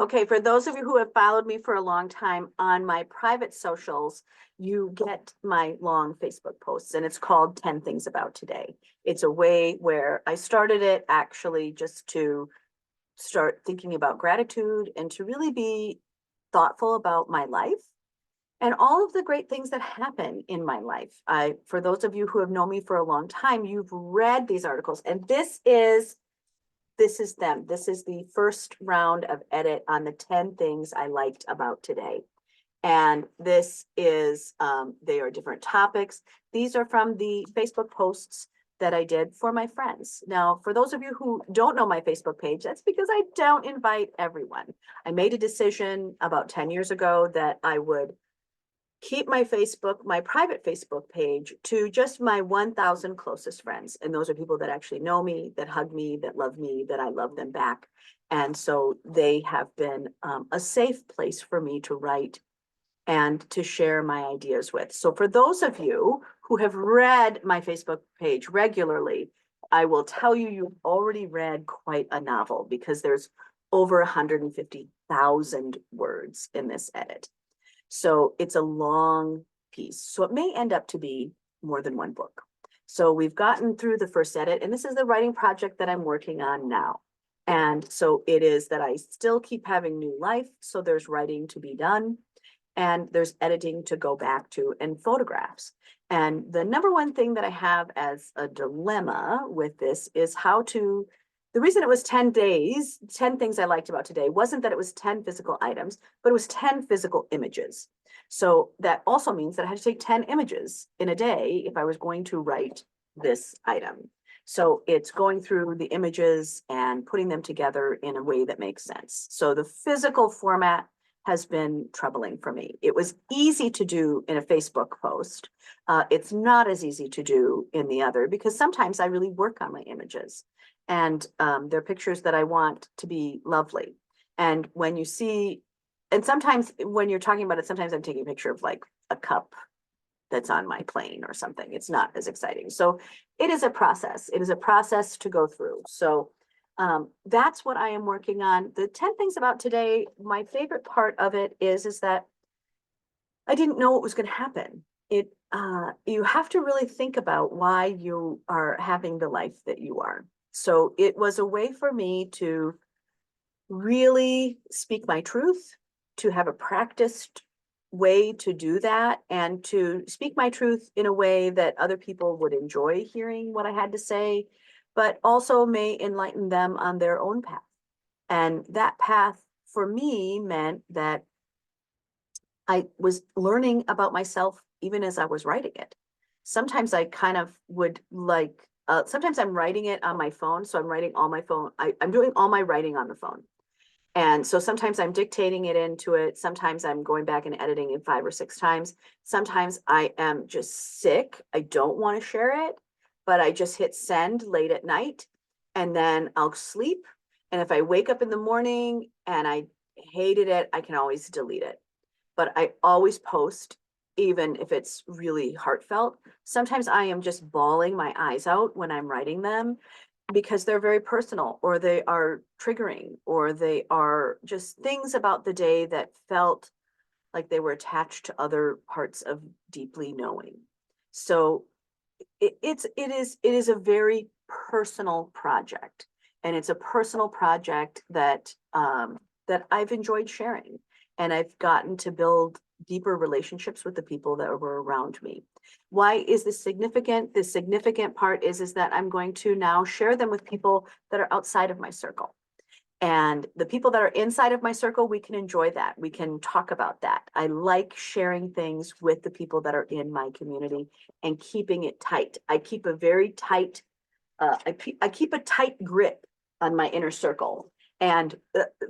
Okay, for those of you who have followed me for a long time on my private socials, you get my long Facebook posts, and it's called 10 Things About Today. It's a way where I started it actually just to start thinking about gratitude and to really be thoughtful about my life and all of the great things that happen in my life. For those of you who have known me for a long time, you've read these articles, and this is them. This is the first round of edit on the 10 things I liked about today. And this is, they are different topics. These are from the Facebook posts that I did for my friends. Now, for those of you who don't know my Facebook page, that's because I don't invite everyone. I made a decision about 10 years ago that I would keep my private Facebook page to just my 1,000 closest friends. And those are people that actually know me, that hug me, that love me, that I love them back. And so they have been a safe place for me to write and to share my ideas with. So for those of you who have read my Facebook page regularly, I will tell you, you've already read quite a novel because there's over 150,000 words in this edit. So it's a long piece. So it may end up to be more than one book. So we've gotten through the first edit, and this is the writing project that I'm working on now. And so it is that I still keep having new life. So there's writing to be done, and there's editing to go back to, and photographs. And the number one thing that I have as a dilemma with this is how to, the reason it was 10 days, 10 things I liked about today wasn't that it was 10 physical items, but it was 10 physical images. So that also means that I had to take 10 images in a day if I was going to write this item. So it's going through the images and putting them together in a way that makes sense. So the physical format has been troubling for me. It was easy to do in a Facebook post. It's not as easy to do in the other because sometimes I really work on my images, and they're pictures that I want to be lovely. And when you see, and sometimes when you're talking about it, sometimes I'm taking a picture of like a cup that's on my plane or something. It's not as exciting. So it is a process. It is a process to go through. So that's what I am working on. The 10 things about today, my favorite part of it is that I didn't know what was going to happen. You have to really think about why you are having the life that you are. So it was a way for me to really speak my truth, to have a practiced way to do that, and to speak my truth in a way that other people would enjoy hearing what I had to say, but also may enlighten them on their own path. And that path for me meant that I was learning about myself even as I was writing it. Sometimes I kind of would like, sometimes I'm writing it on my phone. So I'm writing all my phone. I'm doing all my writing on the phone. And so sometimes I'm dictating it into it. Sometimes I'm going back and editing it 5 or 6 times. Sometimes I am just sick. I don't want to share it, but I just hit send late at night and then I'll sleep. And if I wake up in the morning and I hated it, I can always delete it. But I always post, even if it's really heartfelt. Sometimes I am just bawling my eyes out when I'm writing them because they're very personal, or they are triggering, or they are just things about the day that felt like they were attached to other parts of deeply knowing. So it is a very personal project, and it's a personal project that that I've enjoyed sharing, and I've gotten to build deeper relationships with the people that were around me. Why is this significant? The significant part is that I'm going to now share them with people that are outside of my circle. And the people that are inside of my circle, we can enjoy that. We can talk about that. I like sharing things with the people that are in my community and keeping it tight. I keep a very tight, I keep a tight grip on my inner circle. And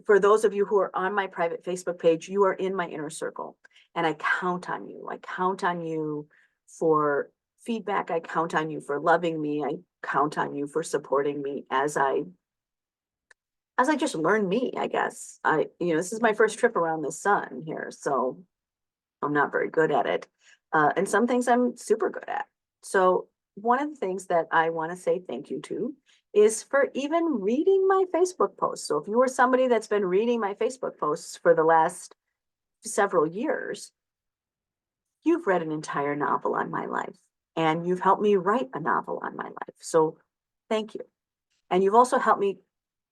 for those of you who are on my private Facebook page, you are in my inner circle. And I count on you. I count on you for feedback. I count on you for loving me. I count on you for supporting me as I just learn me, I guess. This is my first trip around the sun here, so I'm not very good at it. And some things I'm super good at. So one of the things that I want to say thank you to is for even reading my Facebook posts. So if you are somebody that's been reading my Facebook posts for the last several years, you've read an entire novel on my life, and you've helped me write a novel on my life. So thank you. And you've also helped me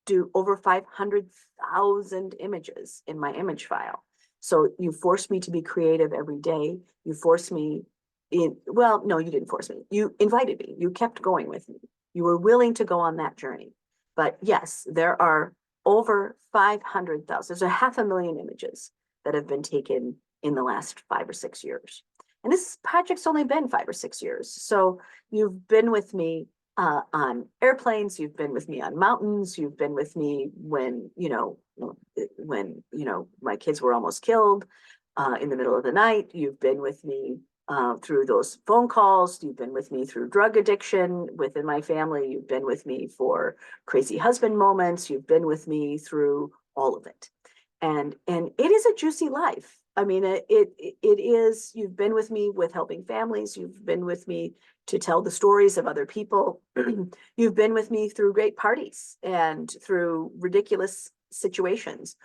do over 500,000 images in my image file. So you forced me to be creative every day. You forced me well, no, you didn't force me. You invited me. You kept going with me. You were willing to go on that journey. But yes, there are over 500,000. There's a 500,000 images that have been taken in the last 5 or 6 years. And this project's only been 5 or 6 years. So you've been with me on airplanes, you've been with me on mountains, you've been with me when, my kids were almost killed in the middle of the night. You've been with me through those phone calls. You've been with me through drug addiction within my family. You've been with me for crazy husband moments. You've been with me through all of it. And it is a juicy life. I mean, it is, you've been with me with helping families. You've been with me to tell the stories of other people. You've been with me through great parties and through ridiculous situations.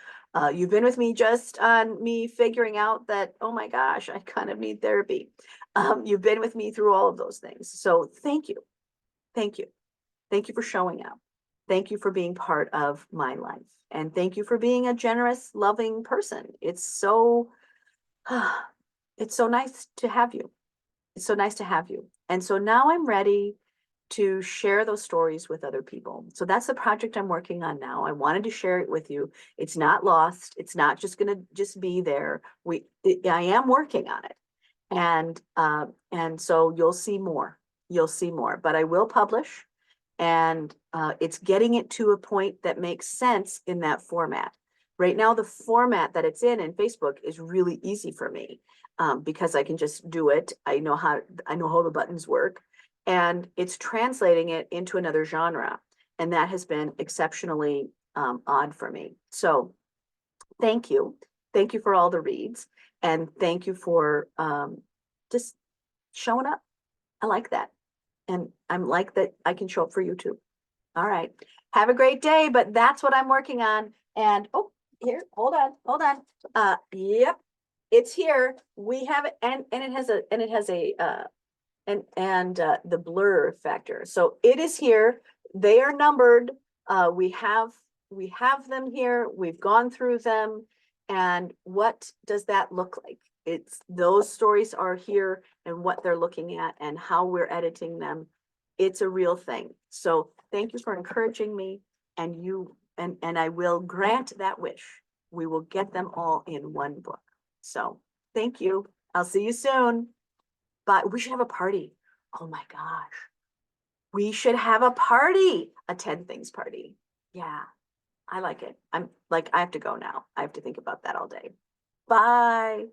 You've been with me just on me figuring out that, oh my gosh, I kind of need therapy. You've been with me through all of those things. So thank you. Thank you. Thank you for showing up. Thank you for being part of my life. And thank you for being a generous, loving person. It's so nice to have you. It's so nice to have you. And so now I'm ready to share those stories with other people. So that's the project I'm working on now. I wanted to share it with you. It's not lost. It's not just going to just be there. I am working on it. And so you'll see more. You'll see more, but I will publish, and it's getting it to a point that makes sense in that format. Right now, the format that it's in Facebook is really easy for me because I can just do it. I know how the buttons work, and it's translating it into another genre, and that has been exceptionally odd for me. So thank you. Thank you for all the reads, and thank you for just showing up. I like that. And I'm like that I can show up for you too. All right. Have a great day, but that's what I'm working on. And oh, here, hold on. Yep, it's here. We have it, and it has the blur factor. So it is here. They are numbered. We have them here. We've gone through them. And what does that look like? It's those stories are here, and what they're looking at and how we're editing them. It's a real thing. So thank you for encouraging me, and I will grant that wish. We will get them all in one book. So thank you. I'll see you soon. But we should have a party. Oh my gosh. We should have a party, a 10 things party. Yeah, I like it. I have to go now. I have to think about that all day. Bye.